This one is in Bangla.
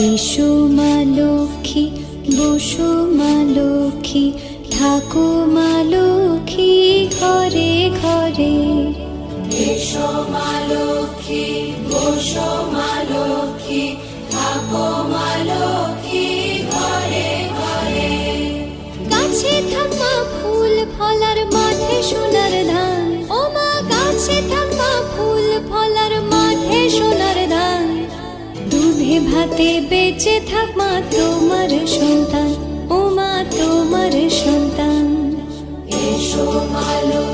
এসো মা লক্ষ্মী, বসো মা লক্ষ্মী, থাকো মা লক্ষ্মী ঘরে ঘরে। এসো মা লক্ষ্মী, বসো মা লক্ষ্মী, থাকো মা লক্ষ্মী ঘরে ঘরে। গাছে থাকা ফুল ফলার মাঠে সোনার ধান, ও মা গাছে থাকা ফুল ফলার মাঠে সোনার ধান। দুধে ভাতে বেঁচে থাক মা তোমার সন্তান, ও মা তোমার সন্তান। এসো মা লক্ষ্মী,